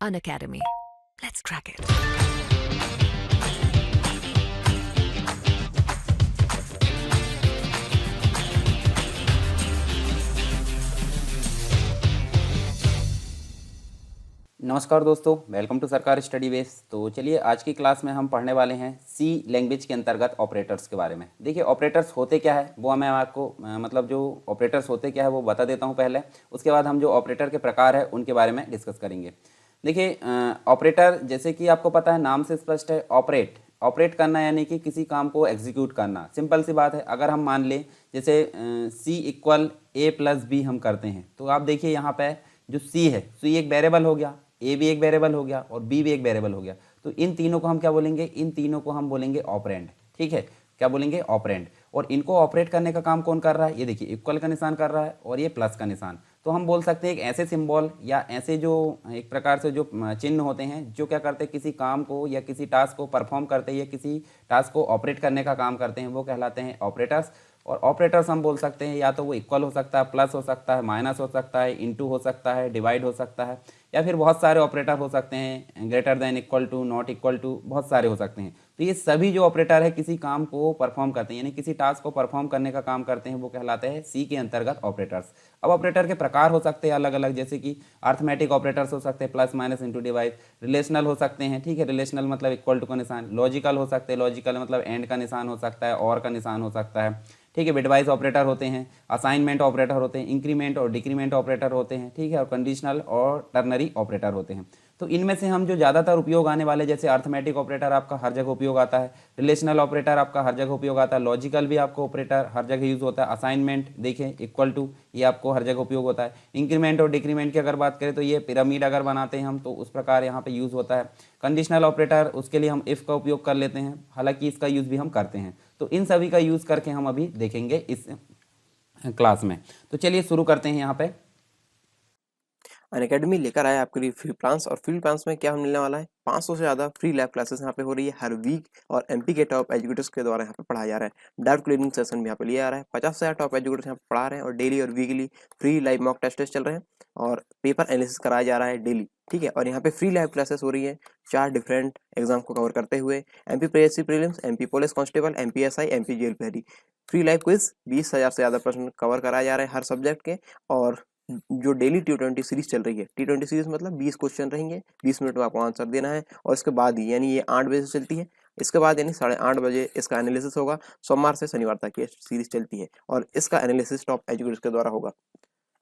Unacademy. Let's crack it. नमस्कार दोस्तों, welcome to सरकार स्टडी बेस। तो चलिए आज की क्लास में हम पढ़ने वाले हैं सी लैंग्वेज के अंतर्गत ऑपरेटर्स के बारे में। देखिए ऑपरेटर्स होते क्या है वो मैं आपको मतलब जो ऑपरेटर्स होते क्या है वो बता देता हूं पहले, उसके बाद हम जो ऑपरेटर के प्रकार है उनके बारे में डिस्कस करेंगे। देखिए ऑपरेटर जैसे कि आपको पता है, नाम से स्पष्ट है, ऑपरेट करना यानी कि किसी काम को एग्जीक्यूट करना। सिंपल सी बात है, अगर हम मान लें जैसे सी इक्वल ए प्लस बी हम करते हैं, तो आप देखिए यहाँ पे जो सी है, सी एक वेरिएबल हो गया, ए भी एक वेरिएबल हो गया और बी भी एक वेरिएबल हो गया। तो इन तीनों को हम क्या बोलेंगे? इन तीनों को हम बोलेंगे ऑपरेंड। ठीक है, क्या बोलेंगे? ऑपरेंड। और इनको ऑपरेट करने का काम कौन कर रहा है? ये देखिए इक्वल का निशान कर रहा है और ये प्लस का निशान। तो हम बोल सकते हैं एक ऐसे सिंबल या ऐसे जो एक प्रकार से जो चिन्ह होते हैं जो क्या करते हैं, किसी काम को या किसी टास्क को परफॉर्म करते हैं या किसी टास्क को ऑपरेट करने का काम करते हैं, वो कहलाते हैं ऑपरेटर्स। और ऑपरेटर्स हम बोल सकते हैं या तो वो इक्वल हो सकता है, प्लस हो सकता है, माइनस हो सकता है, इनटू हो सकता है, डिवाइड हो सकता है, या फिर बहुत सारे ऑपरेटर हो सकते हैं, greater than, equal to, not equal to, बहुत सारे हो सकते हैं। तो ये सभी जो ऑपरेटर है किसी काम को परफॉर्म करते हैं यानी किसी टास्क को परफॉर्म करने का काम करते हैं, वो कहलाते हैं सी के अंतर्गत ऑपरेटर्स। अब ऑपरेटर के प्रकार हो सकते हैं अलग अलग, जैसे कि अर्थमेटिक ऑपरेटर्स हो सकते हैं, plus minus into divide. Relational हो सकते हैं, ठीक है, रिलेशनल मतलब इक्वल टू का निशान। लॉजिकल हो सकते हैं, लॉजिकल मतलब एंड का निशान हो सकता है, और का निशान हो सकता है, ठीक है। बिटवाइज ऑपरेटर होते हैं, असाइनमेंट ऑपरेटर होते हैं, इंक्रीमेंट और डिक्रीमेंट ऑपरेटर होते हैं, ठीक है, और कंडीशनल और टर्नरी ऑपरेटर होते हैं। तो इनमें से हम जो ज़्यादातर उपयोग आने वाले, जैसे अर्थमेटिक ऑपरेटर आपका हर जगह उपयोग आता है, रिलेशनल ऑपरेटर आपका हर जगह उपयोग आता है, लॉजिकल भी आपको ऑपरेटर हर जगह यूज़ होता है, असाइनमेंट देखें इक्वल टू, ये आपको हर जगह उपयोग होता है। इंक्रीमेंट और डिक्रीमेंट की अगर बात करें तो ये पिरामिड अगर बनाते हैं हम तो उस प्रकार यहाँ पे यूज़ होता है। कंडीशनल ऑपरेटर, उसके लिए हम इफ़ का उपयोग कर लेते हैं, हालांकि इसका यूज़ भी हम करते हैं। तो इन सभी का यूज़ करके हम अभी देखेंगे इस क्लास में। तो चलिए शुरू करते हैं। यहाँ पे अनअकैडमी लेकर आया आपके लिए फ्री प्लान्स, और फ्री प्लान्स में क्या मिलने वाला है, 500 से ज़्यादा फ्री लैब क्लासेस यहाँ पे हो रही है हर वीक, और एमपी के टॉप एजुकेटर्स के द्वारा यहाँ पे पढ़ाया जा रहा है। डाउट क्लियरिंग सेशन भी यहाँ पे लिया जा रहा है। 50 से ज़्यादा टॉप एजुकेटर्स यहाँ पे पढ़ा रहे हैं, और डेली और weekly free live mock test चल रहे हैं, और पेपर एनालिसिस कराया जा रहा है डेली, ठीक है। और यहाँ पे फ्री लैब क्लासेस हो रही है 4 डिफरेंट एग्जाम को कवर करते हुए, MP PSC prelims, MP police constable, MP SI, MP jail पहरी। फ्री लाइव क्विज 20,000 से ज़्यादा प्रश्न कवर कराया जा रहे हैं हर सब्जेक्ट के। और जो डेली T20 सीरीज चल रही है, T20 सीरीज मतलब 20 क्वेश्चन रहेंगे, 20 मिनट में आपको आंसर देना है, और इसके बाद ही यानी ये 8 बजे से चलती है, इसके बाद यानी 8:30 बजे इसका एनालिसिस होगा। सोमवार से शनिवार तक ये सीरीज चलती है, और इसका एनालिसिस टॉप एजुकेटर्स के द्वारा होगा।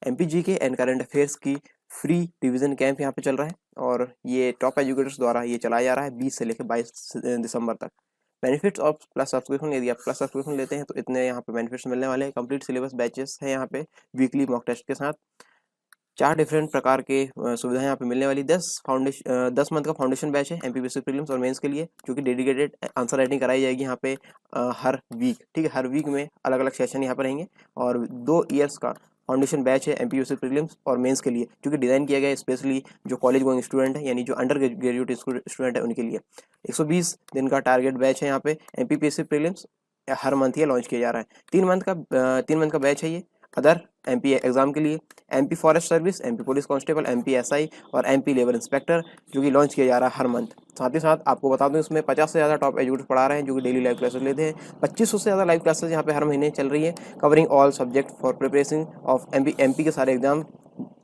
एमपी के एंड करंट अफेयर्स की फ्री रिवीजन कैंप यहाँ पे चल रहा है, और ये टॉप एजुकेटर्स द्वारा ये चलाया जा रहा है 20 से लेकर 22 दिसंबर तक। बेनिफिट्स ऑफ प्लस सब्सक्रिप्शन, यदि आप प्लस सब्सक्रिप्शन लेते हैं तो इतने यहाँ पे बेनिफिट्स मिलने वाले हैं। कंप्लीट सिलेबस बैचेस है यहाँ पे वीकली मॉक टेस्ट के साथ। 4 डिफरेंट प्रकार के सुविधाएं यहाँ पे मिलने वाली। 10 मंथ का फाउंडेशन बैच है एमपीपीएससी प्रीलिम्स और मेंस के लिए, जो कि डेडिकेटेड आंसर राइटिंग कराई जाएगी यहाँ पे हर वीक, ठीक है। हर वीक में अलग अलग सेशन यहाँ पर रहेंगे। और 2 ईयर्स का फाउंडेशन बैच है एमपीपीएससी प्रीलिम्स और मेंस के लिए, जो कि डिज़ाइन किया गया है स्पेशली जो कॉलेज गोइंग स्टूडेंट है, यानी जो अंडर ग्रेजुएट स्टूडेंट है उनके लिए। 120 दिन का टारगेट बैच है यहाँ पे एमपीपीएससी प्रीलिम्स, हर मंथ ये लॉन्च किया जा रहा है। 3 मंथ का बैच है ये अदर एमपी एग्जाम के लिए, MP forest service, MP police constable, MP SI और एमपी लेबर इंस्पेक्टर, जो कि लॉन्च किया जा रहा है हर मंथ। साथ ही साथ आपको बता दूं इसमें 50 से ज़्यादा टॉप एजुकेटर्स पढ़ा रहे हैं, जो कि डेली लाइव क्लासेस लेते हैं। 2500 से ज़्यादा लाइव क्लासेस यहाँ पे हर महीने चल रही है, covering all subject for preparation of MP के सारे एग्जाम।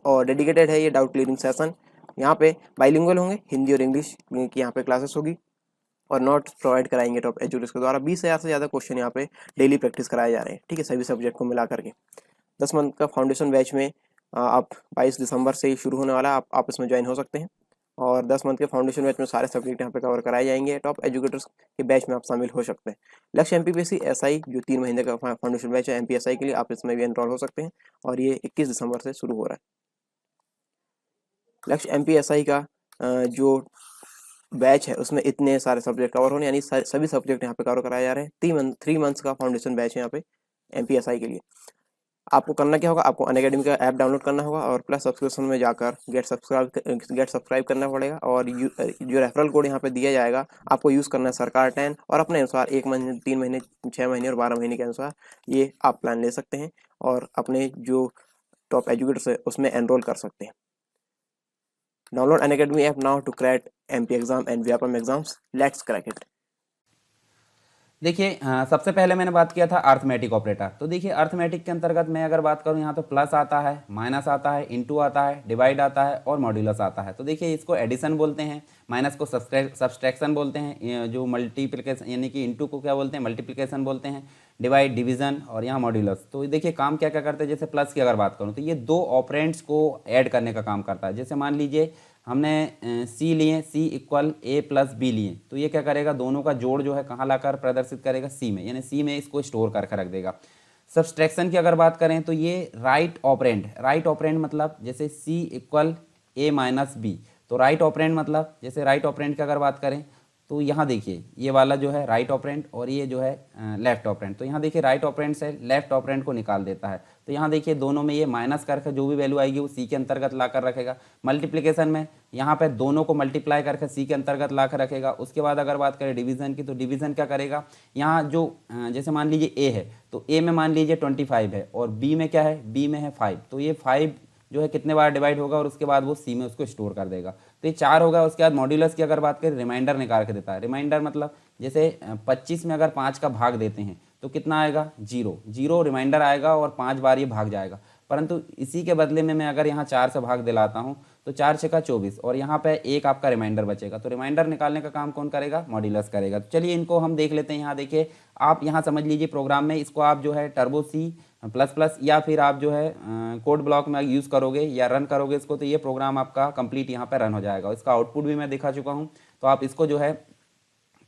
और डेडिकेटेड है ये डाउट क्लियरिंग सेशन। यहाँ पे बाइलिंगुअल होंगे, हिंदी और इंग्लिश की यहाँ पे क्लासेस होगी, और नोट्स प्रोवाइड कराएंगे टॉप एजुकेटर्स के द्वारा। 20,000 से ज़्यादा क्वेश्चन यहाँ पे डेली प्रैक्टिस कराए जा रहे हैं, ठीक है, सभी सब्जेक्ट को मिला करके। 10 मंथ का फाउंडेशन बैच में आप 22 दिसंबर से ही शुरू होने वाला है, आप इसमें ज्वाइन हो सकते हैं। और 10 मंथ के फाउंडेशन बैच में सारे सब्जेक्ट यहाँ पे कवर कराए जाएंगे। टॉप एजुकेटर्स के बैच में आप शामिल हो सकते हैं। लक्ष्य एमपीपीएससी एसआई जो 3 महीने का फाउंडेशन बैच है एमपी एसआई के लिए, आप इसमें भी एनरोल हो सकते हैं, और ये 21 दिसंबर से शुरू हो रहा है। लक्ष्य एमपी एसआई का जो बैच है उसमें इतने सारे सब्जेक्ट कवर होने, यानी सभी सब्जेक्ट यहाँ पे कवर कराए जा रहे हैं। 3 मंथ्स का फाउंडेशन बैच है यहाँ पे एमपीएसआई के लिए। आपको करना क्या होगा, आपको अनअकैडमी का ऐप डाउनलोड करना होगा, और प्लस सब्सक्रिप्शन में जाकर गेट सब्सक्राइब करना पड़ेगा, और जो रेफरल कोड यहाँ पे दिया जाएगा आपको यूज़ करना है सरकार 10, और अपने अनुसार 1 महीने, 3 महीने, 6 महीने और 12 महीने के अनुसार ये आप प्लान ले सकते हैं, और अपने जो टॉप एजुकेटर्स है उसमें एनरोल कर सकते हैं। Download Unacademy app now to crack MP exam and VRPM exams. Let's crack it. देखिए सबसे पहले मैंने बात किया था अर्थमेटिक ऑपरेटर। तो देखिए अर्थमेटिक के अंतर्गत मैं अगर बात करूं यहाँ तो प्लस आता है, माइनस आता है, इनटू आता है, डिवाइड आता है और मॉड्यूलस आता है। तो देखिए इसको एडिशन बोलते हैं, माइनस को सब्सट्रैक्शन बोलते हैं, जो मल्टीप्लिकेशन यानी कि इनटू को क्या बोलते हैं, मल्टीप्लिकेशन बोलते हैं, डिवाइड डिवीजन और यहाँ मॉड्यूलस। तो देखिए काम क्या क्या करते हैं, जैसे प्लस की अगर बात करूँ तो ये दो ऑपरेंड्स को ऐड करने का काम करता है। जैसे मान लीजिए हमने सी लिए, सी इक्वल ए प्लस बी लिए, तो ये क्या करेगा, दोनों का जोड़ जो है कहाँ लाकर प्रदर्शित करेगा, सी में, यानी सी में इसको स्टोर करके रख देगा। सब्सट्रैक्शन की अगर बात करें तो ये राइट ऑपरेंड मतलब जैसे सी इक्वल ए माइनस बी, तो राइट ऑपरेंड मतलब जैसे राइट ऑपरेंड की अगर बात करें तो यहाँ देखिए ये वाला जो है राइट ऑपरेंड और ये जो है लेफ्ट ऑपरेंड। तो यहाँ देखिए राइट ऑपरेंड से लेफ्ट ऑपरेंड को निकाल देता है। तो यहाँ देखिए दोनों में ये माइनस करके जो भी वैल्यू आएगी वो सी के अंतर्गत ला कर रखेगा। मल्टीप्लिकेशन में यहाँ पे दोनों को मल्टीप्लाई करके सी के अंतर्गत ला कर रखेगा। उसके बाद अगर बात करें डिवीजन की, तो डिवीजन क्या करेगा, यहाँ जो जैसे मान लीजिए ए है तो ए में मान लीजिए 25 है और बी में क्या है, बी में है 5, तो ये 5 जो है कितने बार डिवाइड होगा और उसके बाद वो सी में उसको स्टोर कर देगा। तो ये 4 होगा। उसके बाद मॉड्यूलस की अगर बात करें, रिमाइंडर निकाल के देता है। रिमाइंडर मतलब जैसे 25 में अगर 5 का भाग देते हैं तो कितना आएगा, 0 रिमाइंडर आएगा और 5 बार ये भाग जाएगा। परंतु इसी के बदले में मैं अगर यहाँ 4 से भाग दिलाता हूँ तो 4 छक्का 24 और यहाँ पे एक आपका रिमाइंडर बचेगा। तो रिमाइंडर निकालने का काम कौन करेगा, मॉड्यूलस करेगा। तो चलिए इनको हम देख लेते हैं। यहाँ देखिए आप यहाँ समझ लीजिए प्रोग्राम में इसको आप जो है टर्बो सी प्लस प्लस या फिर आप जो है कोड ब्लॉक में यूज़ करोगे या रन करोगे इसको, तो ये प्रोग्राम आपका कंप्लीट यहाँ पे रन हो जाएगा। इसका आउटपुट भी मैं दिखा चुका हूँ। तो आप इसको जो है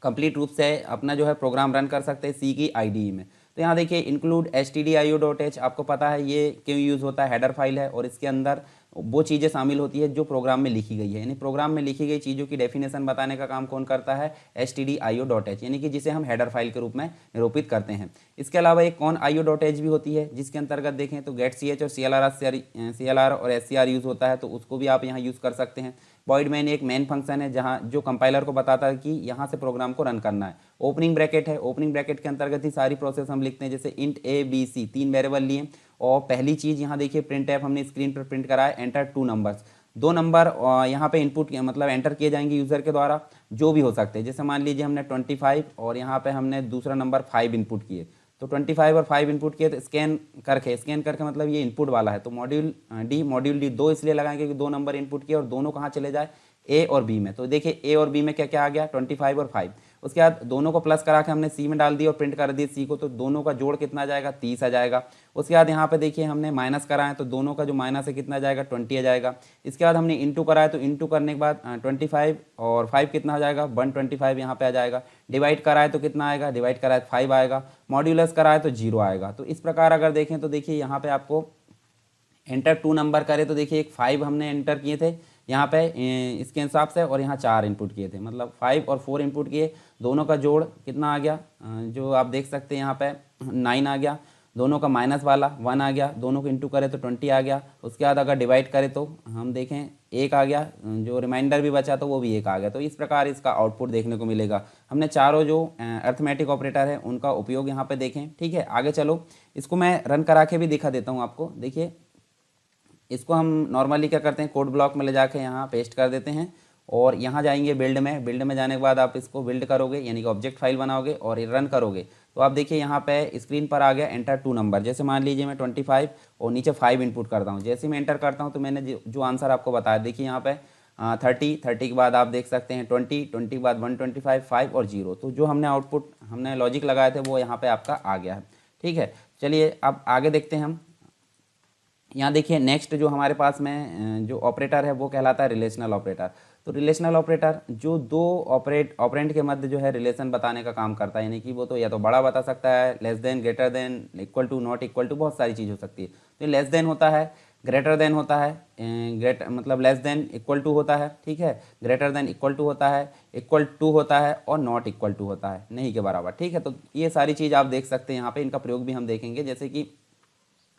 कंप्लीट रूप से अपना जो है प्रोग्राम रन कर सकते हैं सी की IDE में। तो यहाँ देखिए इंक्लूड stdio.h, आपको पता है ये क्यों यूज़ होता है, हेडर फाइल है और इसके अंदर वो चीज़ें शामिल होती है जो प्रोग्राम में लिखी गई है। यानी प्रोग्राम में लिखी गई चीज़ों की डेफिनेशन बताने का काम कौन करता है, stdio.h, यानी कि जिसे हम हेडर फाइल के रूप में निरूपित करते हैं। इसके अलावा एक कौन io.h भी होती है, जिसके अंतर्गत देखें तो गेट ch और CLR और SCR यूज़ होता है, तो उसको भी आप यहाँ यूज़ कर सकते हैं। वॉइड मैन एक मेन फंक्शन है जहाँ जो कंपाइलर को बताता है कि यहाँ से प्रोग्राम को रन करना है। ओपनिंग ब्रैकेट है, ओपनिंग ब्रैकेट के अंतर्गत ही सारी प्रोसेस हम लिखते हैं। जैसे int a b c 3 variable लिए और पहली चीज़ यहाँ देखिए प्रिंट एफ हमने स्क्रीन पर प्रिंट करा है, एंटर 2 नंबर्स, 2 नंबर यहाँ पे इनपुट मतलब एंटर किए जाएंगे यूज़र के द्वारा, जो भी हो सकते हैं। जैसे मान लीजिए हमने 25 और यहाँ पे हमने दूसरा नंबर 5 इनपुट किए, तो 25 और 5 इनपुट किए तो स्कैन करके मतलब ये इनपुट वाला है, तो मॉड्यूल डी 2 इसलिए लगाएंगे कि 2 नंबर इनपुट किए और दोनों कहाँ चले जाए, ए और बी में। तो देखिए ए और बी में क्या क्या आ गया, 25 और 5। उसके बाद दोनों को प्लस करा के हमने सी में डाल दिया और प्रिंट कर दिया सी को, तो दोनों का जोड़ कितना आ जाएगा, 30 आ जाएगा। उसके बाद यहाँ पे देखिए हमने माइनस करा है तो दोनों का जो माइनस है कितना आ जाएगा, 20 आ जाएगा। इसके बाद हमने इंटू करा है तो इंटू करने के बाद 25 और 5 कितना आ जाएगा, 125 यहाँ पे आ जाएगा। डिवाइड करा है तो कितना आएगा, डिवाइड करा है तो 5 आएगा। मॉड्यूलस करा है तो 0 आएगा। तो इस प्रकार अगर देखें तो देखिए यहाँ पे आपको एंटर 2 नंबर करे तो देखिए एक 5 हमने एंटर किए थे यहाँ पे इसके हिसाब से, और यहाँ 4 इनपुट किए थे, मतलब 5 और 4 इनपुट किए, दोनों का जोड़ कितना आ गया, जो आप देख सकते हैं यहाँ पे 9 आ गया। दोनों का माइनस वाला 1 आ गया, दोनों को इंटू करें तो 20 आ गया। उसके बाद अगर डिवाइड करें तो हम देखें 1 आ गया, जो रिमाइंडर भी बचा तो वो भी 1 आ गया। तो इस प्रकार इसका आउटपुट देखने को मिलेगा। हमने चारों जो अर्थमेटिक ऑपरेटर है उनका उपयोग यहाँ पे देखें। ठीक है, आगे चलो, इसको मैं रन करा के भी दिखा देता हूँ आपको। देखिए इसको हम नॉर्मली क्या करते हैं, कोड ब्लॉक में ले जाके यहाँ पेस्ट कर देते हैं और यहाँ जाएंगे बिल्ड में जाने के बाद आप इसको बिल्ड करोगे, यानी कि ऑब्जेक्ट फाइल बनाओगे और रन करोगे। तो आप देखिए यहाँ पे स्क्रीन पर आ गया एंटर 2 नंबर। जैसे मान लीजिए मैं 25 और नीचे 5 इनपुट करता हूँ, जैसे मैं एंटर करता हूँ तो मैंने जो आंसर आपको बताया, देखिए यहाँ पे 30 के बाद आप देख सकते हैं 20 के बाद 125, 5 और 0। तो जो हमने आउटपुट हमने लॉजिक लगाए थे वो यहाँ पे आपका आ गया है। ठीक है, चलिए अब आगे देखते हैं हम। यहाँ देखिए नेक्स्ट जो हमारे पास में जो ऑपरेटर है वो कहलाता है रिलेशनल ऑपरेटर। तो रिलेशनल ऑपरेटर जो दो ऑपरेंड के मध्य जो है रिलेशन बताने का काम करता है, यानी कि वो तो या तो बड़ा बता सकता है, less than, greater than, equal to, not equal to, बहुत सारी चीज़ हो सकती है। तो लेस देन होता है, ग्रेटर देन होता है, मतलब लेस देन इक्वल टू होता है, ठीक है, ग्रेटर देन इक्वल टू होता है, इक्वल टू होता है और नॉट इक्वल टू होता है, नहीं के बराबर। ठीक है, तो ये सारी चीज़ आप देख सकते हैं यहाँ पे, इनका प्रयोग भी हम देखेंगे। जैसे कि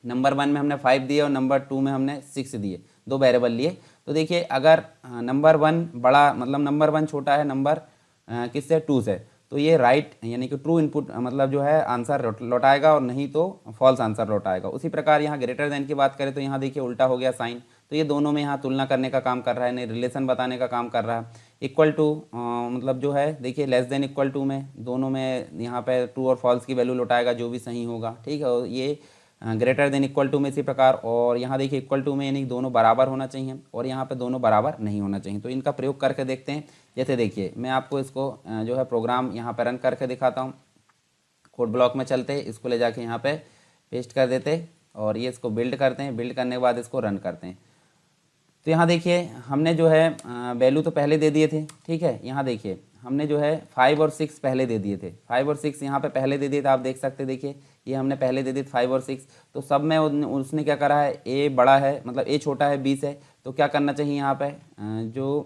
नंबर 1 में हमने 5 दिए और नंबर 2 में हमने 6 दिए, 2 वेरिएबल लिए। तो देखिए अगर नंबर 1 बड़ा, मतलब नंबर 1 छोटा है नंबर किससे, 2 से, तो ये राइट यानी कि ट्रू इनपुट मतलब जो है आंसर लौटाएगा और नहीं तो फॉल्स आंसर लौटाएगा। उसी प्रकार यहाँ ग्रेटर देन की बात करें तो यहाँ देखिए उल्टा हो गया साइन, तो ये दोनों में यहाँ तुलना करने का काम कर रहा है, यानी रिलेशन बताने का काम कर रहा है। इक्वल टू मतलब जो है देखिए लेस देन इक्वल टू में दोनों में यहाँ पे ट्रू और फॉल्स की वैल्यू लौटाएगा जो भी सही होगा, ठीक है। और ये ग्रेटर देन इक्वल टू में इसी प्रकार, और यहाँ देखिए इक्वल टू में यानी दोनों बराबर होना चाहिए, और यहाँ पे दोनों बराबर नहीं होना चाहिए। तो इनका प्रयोग करके देखते हैं। जैसे देखिए मैं आपको इसको जो है प्रोग्राम यहाँ पर रन करके दिखाता हूँ। कोड ब्लॉक में चलते, इसको ले जाके यहाँ पे पेस्ट कर देते और ये इसको बिल्ड करते हैं। बिल्ड करने के बाद इसको रन करते हैं। तो यहाँ देखिए हमने जो है वैल्यू तो पहले दे दिए थे, ठीक है। यहाँ देखिए हमने जो है 5 और 6 पहले दे दिए थे, 5 और 6 यहाँ पे पहले दे दिए थे। आप देख सकते देखिए ये हमने पहले दे दिए 5 और 6। तो सब में उसने क्या करा है, ए बड़ा है मतलब ए छोटा है 20 है, तो क्या करना चाहिए यहाँ पे जो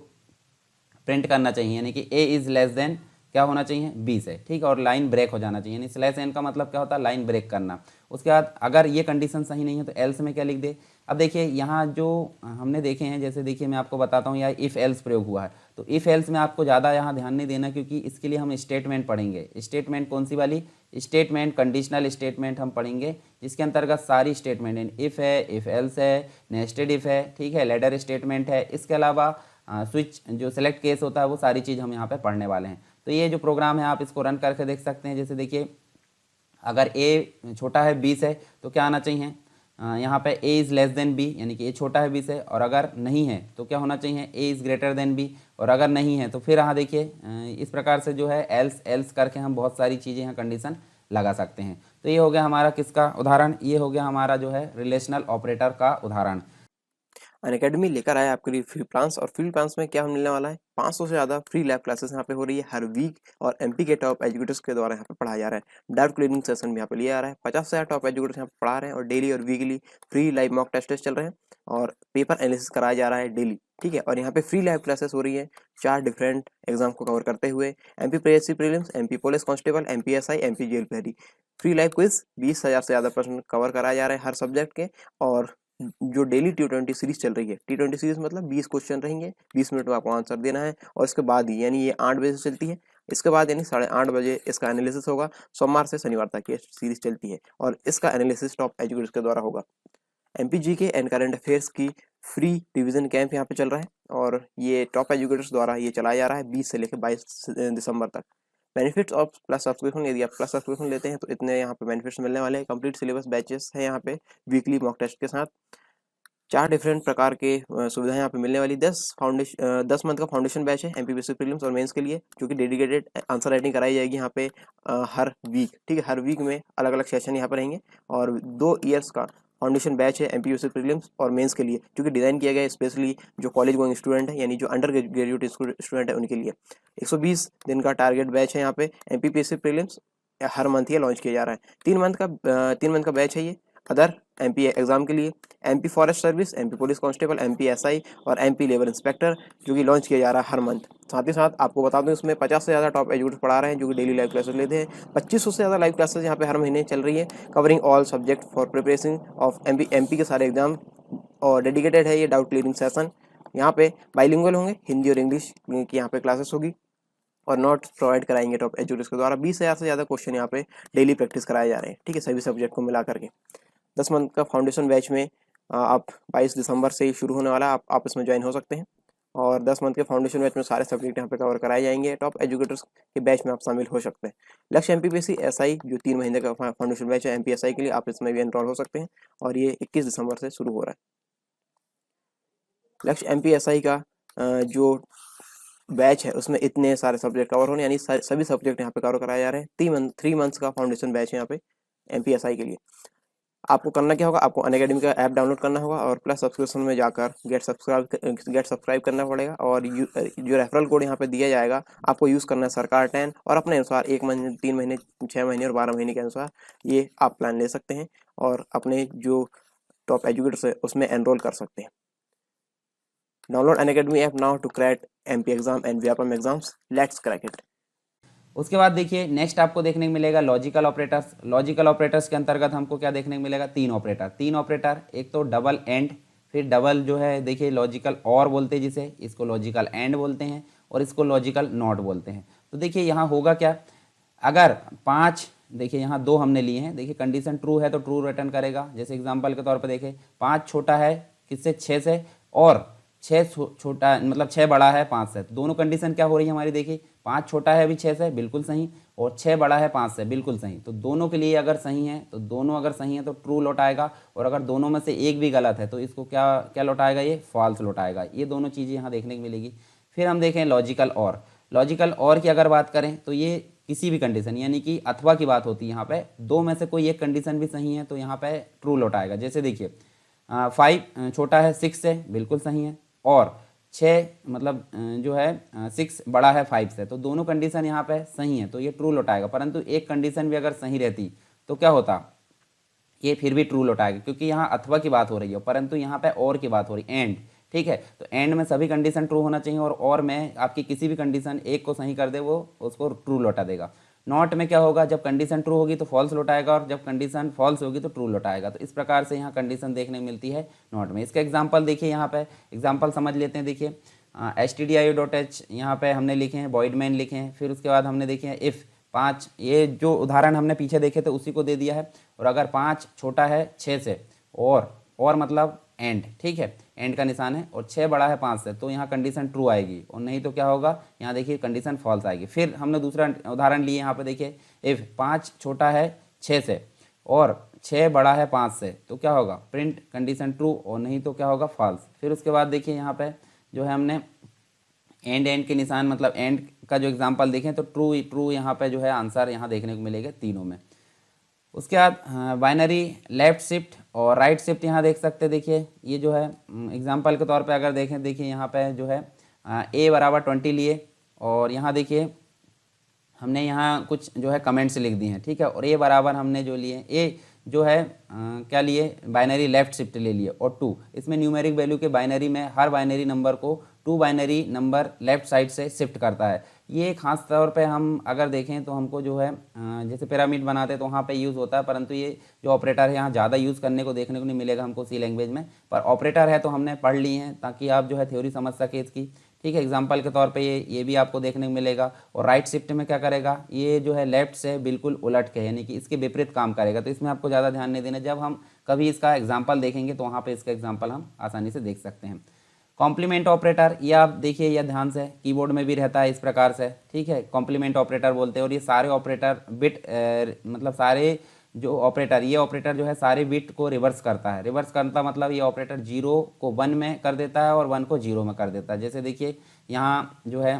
प्रिंट करना चाहिए, यानी कि ए इज़ लेस देन क्या होना चाहिए 20 है, ठीक है। और लाइन ब्रेक हो जाना चाहिए, यानी स्लैश एन का मतलब क्या होता है, लाइन ब्रेक करना। उसके बाद अगर ये कंडीशन सही नहीं है तो एल्स में क्या लिख दे। अब देखिए यहाँ जो हमने देखे हैं, जैसे देखिए मैं आपको बताता हूँ यहाँ इफ़ एल्स प्रयोग हुआ है। तो इफ़ एल्स में आपको ज़्यादा यहाँ ध्यान नहीं देना, क्योंकि इसके लिए हम स्टेटमेंट पढ़ेंगे। स्टेटमेंट कौन सी वाली स्टेटमेंट, कंडीशनल स्टेटमेंट हम पढ़ेंगे, जिसके अंतर्गत सारी स्टेटमेंट इफ़ है, इफ़ एल्स है, नेस्टेड इफ़ है, ठीक है, लैडर स्टेटमेंट है। इसके अलावा स्विच जो सेलेक्ट केस होता है वो सारी चीज़ हम यहाँ पे पढ़ने वाले हैं। तो ये जो प्रोग्राम है आप इसको रन करके देख सकते हैं। जैसे देखिए अगर ए छोटा है 20 है तो क्या आना चाहिए यहाँ पे A is less than B, यानी कि ए छोटा है 20 है, और अगर नहीं है तो क्या होना चाहिए A is greater than B, और अगर नहीं है तो फिर यहाँ देखिए इस प्रकार से जो है एल्स एल्स करके हम बहुत सारी चीज़ें यहाँ कंडीशन लगा सकते हैं। तो ये हो गया हमारा किसका उदाहरण, ये हो गया हमारा जो है रिलेशनल ऑपरेटर का उदाहरण। अनअकैडमी लेकर आया आपके लिए फ्री प्लान्स, और फ्री प्लान्स में क्या मिलने वाला है, 500 से ज़्यादा फ्री लैब क्लासेस यहाँ पे हो रही है हर वीक, और एमपी के टॉप एजुकेटर्स के द्वारा यहाँ पे पढ़ाया जा रहा है। डाउट क्लियरिंग सेशन भी यहाँ पे लिया जा रहा है। 50 से ज़्यादा टॉप एजुकेटर्स यहाँ पे पढ़ा रहे हैं, और डेली और weekly free live mock test चल रहे हैं, और पेपर एनालिसिस कराया जा रहा है डेली, ठीक है। और यहाँ पे फ्री लैब क्लासेस हो रही है 4 डिफरेंट एग्जाम को कवर करते हुए, MP PSC prelims, MP police constable, MP SI, MP jail पहरी। फ्री लाइव क्विज 20,000 से ज़्यादा प्रश्न कवर कराया जा रहा है हर सब्जेक्ट के, और जो डेली T20 सीरीज चल रही है, T20 सीरीज मतलब 20 क्वेश्चन रहेंगे, 20 मिनट में आपको आंसर देना है, और इसके बाद ही यानी ये 8 बजे से चलती है, इसके बाद यानी 8:30 बजे इसका एनालिसिस होगा। सोमवार से शनिवार तक ये सीरीज चलती है, और इसका एनालिसिस टॉप एजुकेटर्स के द्वारा होगा। एमपी के एंड करंट अफेयर्स की फ्री रिवीजन कैंप यहाँ पे चल रहा है, और ये टॉप एजुकेटर्स द्वारा ये चलाया जा रहा है 20 से लेकर 22 दिसंबर तक। बेनिफिट्स ऑफ प्लस सब्सक्रिप्शन, यदि आप प्लस सब्सक्रिप्शन लेते हैं तो इतने यहाँ पे बेनिफिट्स मिलने वाले हैं। कंप्लीट सिलेबस बैचेस है यहाँ पे वीकली मॉक टेस्ट के साथ, 4 डिफरेंट प्रकार के सुविधाएं यहाँ पे मिलने वाली। 10 मंथ का फाउंडेशन बैच है एमपीपीएससी प्रीलिम्स और मेंस के लिए, जो कि डेडिकेटेड आंसर राइटिंग कराई जाएगी यहाँ पे हर वीक, ठीक है। हर वीक में अलग अलग सेशन यहाँ पर रहेंगे, और 2 ईयर्स का फाउंडेशन बैच है एमपीपीएससी प्रीलिम्स और मेंस के लिए, जो कि डिज़ाइन किया गया है स्पेशली जो कॉलेज गोइंग स्टूडेंट है, यानी जो अंडर ग्रेजुएट स्टूडेंट है उनके लिए। 120 दिन का टारगेट बैच है यहाँ पे एमपीपीएससी प्रीलिम्स, हर मंथ ये लॉन्च किया जा रहा है। 3 मंथ का बैच है ये अदर एमपी एग्जाम के लिए, MP forest service, MP police constable, MP SI और एमपी लेबर इंस्पेक्टर, जो कि लॉन्च किया जा रहा है हर मंथ। साथ ही साथ आपको बता दूं इसमें 50 से ज़्यादा टॉप एजुकेटर्स पढ़ा रहे हैं, जो कि डेली लाइव क्लासेस लेते हैं। 2500 से ज़्यादा लाइव क्लासेस यहाँ पे हर महीने चल रही है, covering all subject for preparation of MP के सारे एग्जाम, और डेडिकेटेड है ये डाउट क्लियरिंग सेशन। यहाँ पे बाइलिंगुअल होंगे, हिंदी और इंग्लिश की यहाँ पे क्लासेस होगी, और नोट्स प्रोवाइड कराएंगे टॉप एजुकेटर्स के द्वारा। 20,000 से ज़्यादा क्वेश्चन यहाँ पे डेली प्रैक्टिस कराए जा रहे हैं, ठीक है, सभी सब्जेक्ट को मिला करके। 10 मंथ का फाउंडेशन बैच में आप 22 दिसंबर से ही शुरू होने वाला है, आप इसमें ज्वाइन हो सकते हैं, और 10 मंथ के फाउंडेशन बैच में सारे सब्जेक्ट यहाँ पे कवर कराए जाएंगे। टॉप एजुकेटर्स के बैच में आप शामिल हो सकते हैं। लक्ष्य एमपीपीएससी एसआई जो 3 महीने का फाउंडेशन बैच है एमपी एसआई के लिए, आप इसमें भी एनरोल हो सकते हैं, और ये 21 दिसंबर से शुरू हो रहा है। लक्ष्य एमपी एसआई का जो बैच है उसमें इतने सारे सब्जेक्ट कवर होने, यानी सभी सब्जेक्ट यहाँ पे कवर कराए जा रहे हैं। 3 मंथ्स का फाउंडेशन बैच है यहाँ पे एमपीएसआई के लिए। आपको करना क्या होगा, आपको अनअकैडमी का ऐप डाउनलोड करना होगा, और प्लस सब्सक्रिप्शन में जाकर गेट सब्सक्राइब करना पड़ेगा, और जो रेफरल कोड यहाँ पे दिया जाएगा आपको यूज़ करना है सरकार 10, और अपने अनुसार 1 महीने, 3 महीने, 6 महीने और 12 महीने के अनुसार ये आप प्लान ले सकते हैं, और अपने जो टॉप एजुकेटर्स है उसमें एनरोल कर सकते हैं। Download Unacademy app now to crack MP exam and Vyapam exams, let's crack it. उसके बाद देखिए नेक्स्ट आपको देखने को मिलेगा लॉजिकल ऑपरेटर्स। लॉजिकल ऑपरेटर्स के अंतर्गत हमको क्या देखने को मिलेगा, 3 ऑपरेटर। एक तो डबल एंड, फिर डबल जो है देखिए लॉजिकल और बोलते हैं जिसे, इसको लॉजिकल एंड बोलते हैं, और इसको लॉजिकल नॉट बोलते हैं। तो देखिए यहाँ होगा क्या, अगर 5 देखिए यहाँ 2 हमने लिए हैं, देखिए कंडीशन ट्रू है तो ट्रू रिटर्न करेगा। जैसे एग्जाम्पल के तौर पर देखिए 5 छोटा है किससे, 6 से, और 6 छोटा मतलब 6 बड़ा है 5 से। दोनों कंडीशन क्या हो रही है हमारी, देखिए 5 छोटा है अभी 6 से, बिल्कुल सही, और 6 बड़ा है 5 से, बिल्कुल सही। तो दोनों के लिए अगर सही है तो दोनों अगर सही है तो ट्रू लौटाएगा, और अगर दोनों में से एक भी गलत है तो इसको क्या क्या लौटाएगा, ये फॉल्स लौटाएगा। ये दोनों चीज़ें यहाँ देखने को मिलेगी। फिर हम देखें लॉजिकल और। लॉजिकल और की अगर बात करें तो ये किसी भी कंडीशन यानी कि अथवा की बात होती है। यहाँ पे दो में से कोई एक कंडीशन भी सही है तो यहाँ पे ट्रू लौटाएगा। जैसे देखिए 5 छोटा है 6 से, बिल्कुल सही है, और 6 मतलब जो है 6 बड़ा है 5 से, तो दोनों कंडीशन यहाँ पे सही है तो ये ट्रू लौटाएगा। परंतु एक कंडीशन भी अगर सही रहती तो क्या होता, ये फिर भी ट्रू लौटाएगा, क्योंकि यहाँ अथवा की बात हो रही है, परंतु यहाँ पे और की बात हो रही है, एंड। ठीक है, तो एंड में सभी कंडीशन ट्रू होना चाहिए, और में आपकी किसी भी कंडीशन एक को सही कर दे वो उसको ट्रू लौटा देगा। नॉट में क्या होगा, जब कंडीशन ट्रू होगी तो फॉल्स लौटाएगा, और जब कंडीशन फॉल्स होगी तो ट्रू लौटाएगा। तो इस प्रकार से यहाँ कंडीशन देखने को मिलती है नॉट में। इसका एग्जाम्पल देखिए, यहाँ पे एग्जाम्पल समझ लेते हैं। देखिए stdio.h यहाँ पे हमने लिखे हैं, वॉइड मैन लिखे हैं, फिर उसके बाद हमने देखे हैं इफ़ 5, ये जो उदाहरण हमने पीछे देखे थे उसी को दे दिया है। और अगर 5 छोटा है 6 से, और मतलब एंड, ठीक है, एंड का निशान है, और 6 बड़ा है 5 से, तो यहाँ कंडीशन ट्रू आएगी, और नहीं तो क्या होगा, यहाँ देखिए कंडीशन फॉल्स आएगी। फिर हमने दूसरा उदाहरण लिए, यहाँ पे देखिए इफ़ 5 छोटा है 6 से और 6 बड़ा है 5 से, तो क्या होगा, प्रिंट कंडीशन ट्रू, और नहीं तो क्या होगा, फॉल्स। फिर उसके बाद देखिए यहाँ पे जो है हमने एंड के निशान मतलब एंड का जो एग्जाम्पल देखें तो ट्रू यहाँ पे जो है आंसर यहाँ देखने को मिलेगा तीनों में। उसके बाद बाइनरी लेफ्ट शिफ्ट और राइट शिफ्ट यहाँ देख सकते हैं। देखिए ये जो है एग्जांपल के तौर पे अगर देखें, देखिए यहाँ पे जो है a बराबर 20 लिए, और यहाँ देखिए हमने यहाँ कुछ जो है कमेंट्स लिख दिए हैं, ठीक है, और a बराबर हमने जो लिए a जो है क्या लिए, बाइनरी लेफ्ट शिफ्ट ले लिए, और 2 इसमें न्यूमेरिक वैल्यू के बाइनरी में हर बाइनरी नंबर को 2 बाइनरी नंबर लेफ्ट साइड से शिफ्ट करता है। ये खास तौर पे हम अगर देखें तो हमको जो है जैसे पिरामिड बनाते हैं तो वहाँ पे यूज़ होता है, परंतु ये जो ऑपरेटर है यहाँ ज़्यादा यूज़ करने को देखने को नहीं मिलेगा हमको सी लैंग्वेज में, पर ऑपरेटर है तो हमने पढ़ ली हैं ताकि आप जो है थ्योरी समझ सके इसकी। ठीक है, एग्जाम्पल के तौर पे ये भी आपको देखने को मिलेगा। और राइट शिफ्ट में क्या करेगा, ये जो है लेफ्ट से बिल्कुल उलट के यानी कि इसके विपरीत काम करेगा, तो इसमें आपको ज़्यादा ध्यान नहीं देना। जब हम कभी इसका एग्जाम्पल देखेंगे तो वहाँ पे इसका एग्जाम्पल हम आसानी से देख सकते हैं। कॉम्प्लीमेंट ऑपरेटर, ये आप देखिए, यह ध्यान से कीबोर्ड में भी रहता है इस प्रकार से, ठीक है, कॉम्प्लीमेंट ऑपरेटर बोलते हैं। और ये सारे ऑपरेटर बिट मतलब सारे जो ऑपरेटर, ये ऑपरेटर जो है सारे बिट को रिवर्स करता है। रिवर्स करता मतलब ये ऑपरेटर 0 को 1 में कर देता है और 1 को 0 में कर देता है। जैसे देखिए यहाँ जो है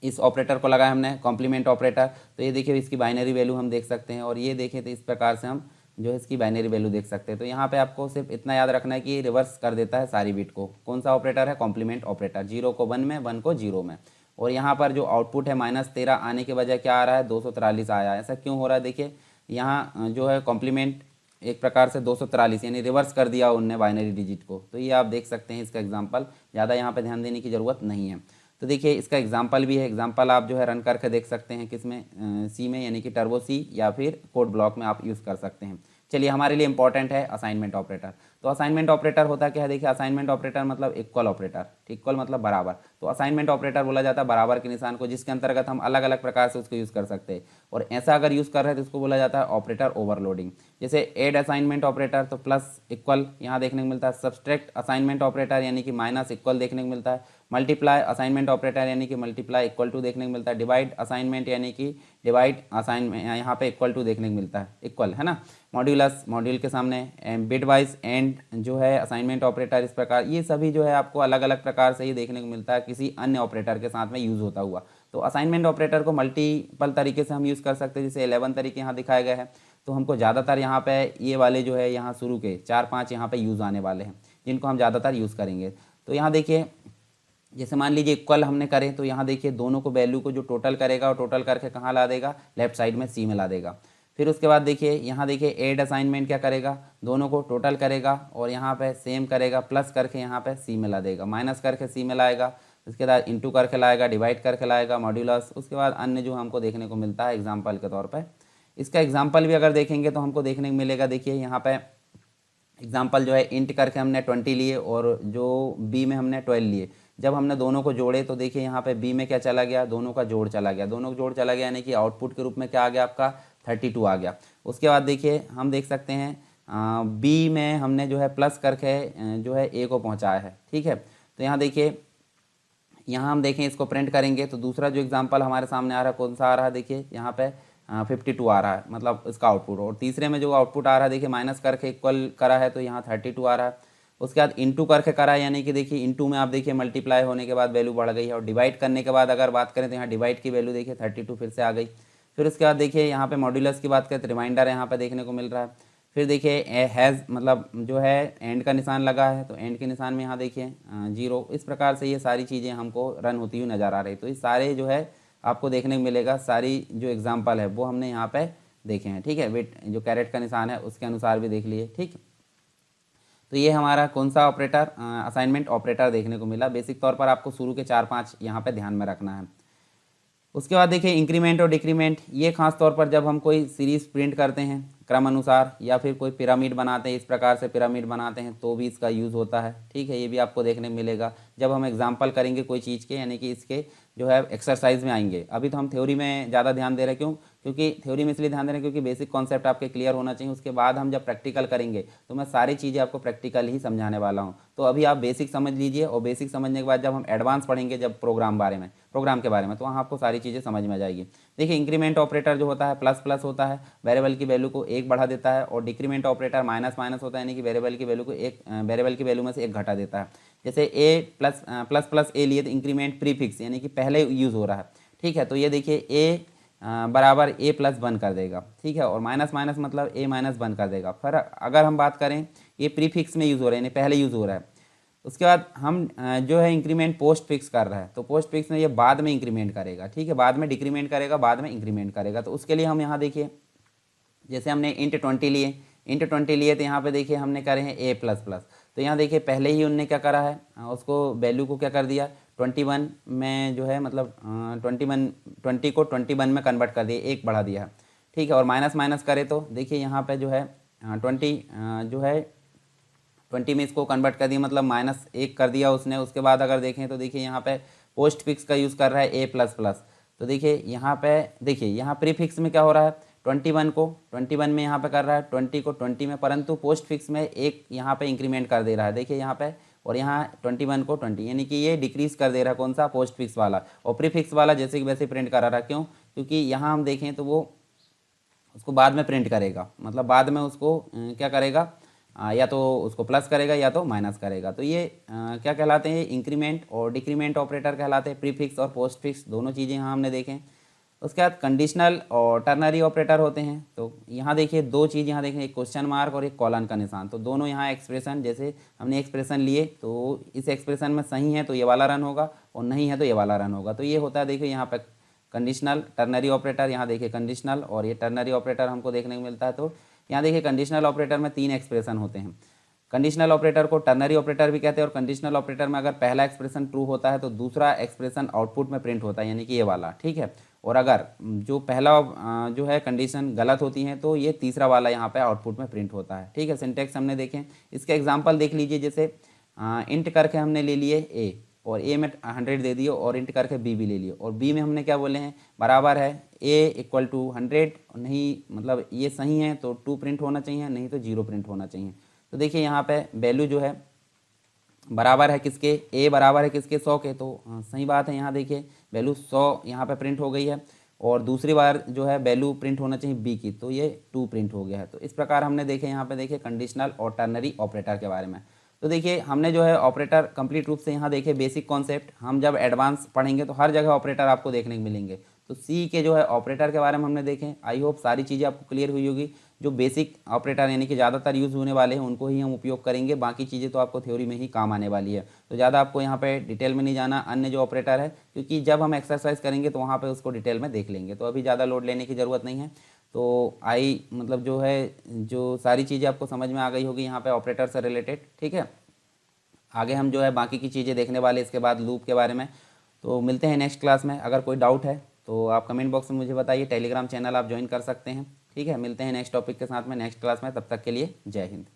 इस ऑपरेटर को लगाया हमने कॉम्प्लीमेंट ऑपरेटर, तो ये देखिए इसकी बाइनरी वैल्यू हम देख सकते हैं, और ये देखें तो इस प्रकार से हम जो है इसकी बाइनरी वैल्यू देख सकते हैं। तो यहाँ पे आपको सिर्फ इतना याद रखना है कि रिवर्स कर देता है सारी बिट को। कौन सा ऑपरेटर है, कॉम्प्लीमेंट ऑपरेटर, 0 को 1 में, 1 को 0 में। और यहाँ पर जो आउटपुट है -13 आने के बजाय क्या आ रहा है, 243 आया है। ऐसा क्यों हो रहा है, देखिए यहाँ जो है कॉम्प्लीमेंट एक प्रकार से 243 यानी रिवर्स कर दिया उनने बाइनरी डिजिट को। तो ये आप देख सकते हैं इसका एग्जाम्पल, ज़्यादा यहाँ पे ध्यान देने की ज़रूरत नहीं है। तो देखिए इसका एग्जाम्पल भी है, एग्जाम्पल आप जो है रन करके देख सकते हैं किसमें, सी में यानी कि टर्बो सी, या फिर कोड ब्लॉक में आप यूज़ कर सकते हैं। चलिए हमारे लिए इंपॉर्टेंट है असाइनमेंट ऑपरेटर। तो असाइनमेंट ऑपरेटर होता क्या है, देखिए असाइनमेंट ऑपरेटर मतलब इक्वल ऑपरेटर, इक्वल मतलब बराबर। तो असाइनमेंट ऑपरेटर बोला जाता है बराबर के निशान को, जिसके अंतर्गत हम अलग अलग प्रकार से उसको यूज़ कर सकते हैं। और ऐसा अगर यूज़ कर रहे हैं तो उसको बोला जाता है ऑपरेटर ओवरलोडिंग। जैसे एड असाइनमेंट ऑपरेटर तो प्लस इक्वल यहाँ देखने को मिलता है, सब्सट्रैक्ट असाइनमेंट ऑपरेटर यानी कि माइनस इक्वल देखने को मिलता है, मल्टीप्लाई असाइनमेंट ऑपरेटर यानी कि मल्टीप्लाई इक्वल टू देखने को मिलता है, डिवाइड असाइनमेंट यानी कि डिवाइड असाइनमेंट यहाँ पे इक्वल टू देखने को मिलता है, इक्वल है ना, मॉड्यूलस मॉड्यूल के सामने, बिट वाइज एंड जो है असाइनमेंट ऑपरेटर। इस प्रकार ये सभी जो है आपको अलग अलग प्रकार से ही देखने को मिलता है किसी अन्य ऑपरेटर के साथ में यूज़ होता हुआ। तो असाइनमेंट ऑपरेटर को मल्टीपल तरीके से हम यूज़ कर सकते हैं, जैसे 11 तरीके यहाँ दिखाए गए हैं। तो हमको ज़्यादातर यहाँ पे ये वाले जो है यहाँ शुरू के 4-5 यहाँ पे यूज़ आने वाले हैं, जिनको हम ज़्यादातर यूज़ करेंगे। तो यहाँ देखिए जैसे मान लीजिए इक्वल हमने करें तो यहाँ देखिए दोनों को वैल्यू को जो टोटल करेगा और टोटल करके कहाँ ला देगा, लेफ्ट साइड में सी में ला देगा। फिर उसके बाद देखिए यहाँ देखिए एड असाइनमेंट क्या करेगा, दोनों को टोटल करेगा और यहाँ पे सेम करेगा, प्लस करके यहाँ पे सी में ला देगा, माइनस करके सी में लाएगा, उसके बाद इंटू करके लाएगा, डिवाइड करके लाएगा, मॉड्यूलस। उसके बाद अन्य जो हमको देखने को मिलता है एग्जाम्पल के तौर पर। इसका एग्जाम्पल भी अगर देखेंगे तो हमको देखने को मिलेगा, देखिए यहाँ पे एग्जाम्पल जो है इंट करके हमने 20 लिए और जो बी में हमने 12 लिए। जब हमने दोनों को जोड़े तो देखिए यहाँ पे बी में क्या चला गया, दोनों का जोड़ चला गया, दोनों का जोड़ चला गया यानी कि आउटपुट के रूप में क्या आ गया आपका 32 आ गया। उसके बाद देखिए हम देख सकते हैं बी में हमने जो है प्लस करके जो है ए को पहुंचाया है, ठीक है। तो यहाँ देखिए, यहाँ हम देखें इसको प्रिंट करेंगे तो दूसरा जो एग्जांपल हमारे सामने आ रहा है कौन सा आ रहा है, देखिए यहाँ पे 52 आ रहा है, मतलब इसका आउटपुट। और तीसरे में जो आउटपुट आ रहा है देखिए माइनस करके इक्वल करा है तो यहाँ 32 आ रहा है। उसके बाद इंटू करके करा है, यानी कि देखिए इंटू में आप देखिए मल्टीप्लाई होने के बाद वैल्यू बढ़ गई है। और डिवाइड करने के बाद अगर बात करें तो यहाँ डिवाइड की वैल्यू देखिए 32 फिर से आ गई। फिर उसके बाद देखिए यहाँ पे मॉड्यूलस की बात करें तो रिमाइंडर यहाँ पे देखने को मिल रहा है। फिर देखिए हैज़ मतलब जो है एंड का निशान लगा है तो एंड के निशान में यहाँ देखिए 0। इस प्रकार से ये सारी चीज़ें हमको रन होती हुई नज़र आ रही। तो ये सारे जो है आपको देखने को मिलेगा, सारी जो एग्जांपल है वो हमने यहाँ पे देखे हैं, ठीक है। वेट जो कैरेट का निशान है उसके अनुसार भी देख लिए, ठीक। तो ये हमारा कौन सा ऑपरेटर, असाइनमेंट ऑपरेटर देखने को मिला। बेसिक तौर पर आपको शुरू के 4-5 यहाँ पे ध्यान में रखना है। उसके बाद देखिए इंक्रीमेंट और डिक्रीमेंट, ये खास तौर पर जब हम कोई सीरीज प्रिंट करते हैं क्रम अनुसार या फिर कोई पिरामिड बनाते हैं, इस प्रकार से पिरामिड बनाते हैं तो भी इसका यूज़ होता है, ठीक है। ये भी आपको देखने को मिलेगा जब हम एग्जांपल करेंगे कोई चीज़ के, यानी कि इसके जो है एक्सरसाइज में आएंगे। अभी तो हम थ्योरी में ज़्यादा ध्यान दे रहे हैं, क्यों? क्योंकि थ्योरी में इसलिए ध्यान दे रहे हैं क्योंकि बेसिक कॉन्सेप्ट आपके क्लियर होना चाहिए। उसके बाद हम जब प्रैक्टिकल करेंगे तो मैं सारी चीज़ें आपको प्रैक्टिकल ही समझाने वाला हूँ। तो अभी आप बेसिक समझ लीजिए, और बेसिक समझने के बाद जब हम एडवांस पढ़ेंगे जब प्रोग्राम के बारे में तो वहाँ आपको सारी चीज़ें समझ में आ जाएगी। देखिए इंक्रीमेंट ऑपरेटर जो होता है प्लस प्लस होता है, वेरिएबल की वैल्यू को 1 बढ़ा देता है। और डिक्रीमेंट ऑपरेटर माइनस माइनस होता है, यानी कि वेरिएबल की वैल्यू को वेरिएबल की वैल्यू में से 1 घटा देता है। जैसे ए प्लस प्लस प्लस ए लिए तो इंक्रीमेंट प्रीफिक्स यानी कि पहले यूज़ हो रहा है, ठीक है। तो ये देखिए ए बराबर ए प्लस 1 कर देगा, ठीक है। और माइनस माइनस मतलब ए माइनस 1 कर देगा। फिर अगर हम बात करें ये प्रीफिक्स में यूज़ हो रहा है, यानी पहले यूज़ हो रहा है। उसके बाद हम जो है इंक्रीमेंट पोस्ट फिक्स कर रहा है, तो पोस्ट फिक्स में ये बाद में इंक्रीमेंट करेगा, ठीक है। बाद में डिक्रीमेंट करेगा, बाद में इंक्रीमेंट करेगा। तो उसके लिए हम यहाँ देखिए, जैसे हमने इंट 20 लिए तो यहाँ पे देखिए हमने करे हैं ए प्लस प्लस। तो यहाँ देखिए पहले ही उनने क्या करा है, उसको वैल्यू को क्या कर दिया 21 में जो है, मतलब 20 को 21 में कन्वर्ट कर दिया, 1 बढ़ा दिया है, ठीक है। और माइनस माइनस करे तो देखिए यहाँ पे जो है 20 में इसको कन्वर्ट कर दिया, मतलब -1 कर दिया उसने। उसके बाद अगर देखें तो देखिए यहाँ पे पोस्ट फिक्स का यूज़ कर रहा है ए प्लस प्लस। तो देखिए यहाँ पे देखिए यहाँ प्रीफिक्स में क्या हो रहा है, 21 को 21 में यहाँ पे कर रहा है, 20 को 20 में, परंतु पोस्ट फिक्स में 1 यहाँ पे इंक्रीमेंट कर दे रहा है, देखिए यहाँ पे। और यहाँ 21 को 20, यानी कि ये डिक्रीज कर दे रहा है, कौन सा, पोस्ट फिक्स वाला। और प्रीफिक्स वाला जैसे कि वैसे प्रिंट कर रहा है, क्यों? क्योंकि यहाँ हम देखें तो वो उसको बाद में प्रिंट करेगा, मतलब बाद में उसको क्या करेगा, या तो उसको प्लस करेगा या तो माइनस करेगा। तो ये क्या कहलाते हैं, इंक्रीमेंट और डिक्रीमेंट ऑपरेटर कहलाते हैं। प्रीफिक्स और पोस्ट फिक्स दोनों चीज़ें यहाँ हमने देखें। उसके बाद कंडीशनल और टर्नरी ऑपरेटर होते हैं। तो यहाँ देखिए 2 चीज़ यहाँ देखें, एक क्वेश्चन मार्क और एक कॉलन का निशान। तो दोनों यहाँ एक्सप्रेशन, जैसे हमने एक्सप्रेशन लिए तो इस एक्सप्रेशन में सही है तो ये वाला रन होगा, और नहीं है तो ये वाला रन होगा। तो ये होता है देखिए यहाँ पर कंडीशनल टर्नरी ऑपरेटर। यहाँ देखिए कंडीशनल और ये टर्नरी ऑपरेटर हमको देखने को मिलता है। तो यहाँ देखिए कंडीशनल ऑपरेटर में 3 एक्सप्रेशन होते हैं। कंडीशनल ऑपरेटर को टर्नरी ऑपरेटर भी कहते हैं। और कंडीशनल ऑपरेटर में अगर पहला एक्सप्रेशन ट्रू होता है तो दूसरा एक्सप्रेशन आउटपुट में प्रिंट होता है, यानी कि ये वाला, ठीक है। और अगर जो पहला जो है कंडीशन गलत होती है तो ये तीसरा वाला यहाँ पे आउटपुट में प्रिंट होता है, ठीक है। सिंटेक्स हमने देखें, इसके एग्जाम्पल देख लीजिए। जैसे इंट करके हमने ले लिए ए, और ए में 100 दे दिए, और इंट करके बी भी ले लिए। और बी में हमने क्या बोले हैं, बराबर है ए इक्वल टू 100, नहीं मतलब ये सही है तो 2 प्रिंट होना चाहिए, नहीं तो 0 प्रिंट होना चाहिए। तो देखिए यहाँ पे वैल्यू जो है बराबर है किसके, ए बराबर है किसके, 100 के। तो सही बात है, यहाँ देखिए वैल्यू 100 यहाँ पे प्रिंट हो गई है। और दूसरी बार जो है वैल्यू प्रिंट होना चाहिए बी की, तो ये 2 प्रिंट हो गया है। तो इस प्रकार हमने देखे यहाँ पे देखिए कंडीशनल और टर्नरी ऑपरेटर के बारे में। तो देखिए हमने जो है ऑपरेटर कंप्लीट रूप से यहाँ देखे बेसिक कॉन्सेप्ट। हम जब एडवांस पढ़ेंगे तो हर जगह ऑपरेटर आपको देखने को मिलेंगे। तो सी के जो है ऑपरेटर के बारे में हमने देखे। आई होप सारी चीज़ें आपको क्लियर हुई होगी। जो बेसिक ऑपरेटर यानी कि ज़्यादातर यूज़ होने वाले हैं उनको ही हम उपयोग करेंगे, बाकी चीज़ें तो आपको थ्योरी में ही काम आने वाली है। तो ज़्यादा आपको यहाँ पे डिटेल में नहीं जाना अन्य जो ऑपरेटर है, क्योंकि जब हम एक्सरसाइज करेंगे तो वहाँ पे उसको डिटेल में देख लेंगे। तो अभी ज़्यादा लोड लेने की ज़रूरत नहीं है। तो मतलब जो है जो सारी चीज़ें आपको समझ में आ गई होगी यहाँ पर ऑपरेटर से रिलेटेड, ठीक है। आगे हम जो है बाकी की चीज़ें देखने वाले, इसके बाद लूप के बारे में। तो मिलते हैं नेक्स्ट क्लास में। अगर कोई डाउट है तो आप कमेंट बॉक्स में मुझे बताइए। टेलीग्राम चैनल आप ज्वाइन कर सकते हैं, ठीक है। मिलते हैं नेक्स्ट टॉपिक के साथ में नेक्स्ट क्लास में। तब तक के लिए जय हिंद।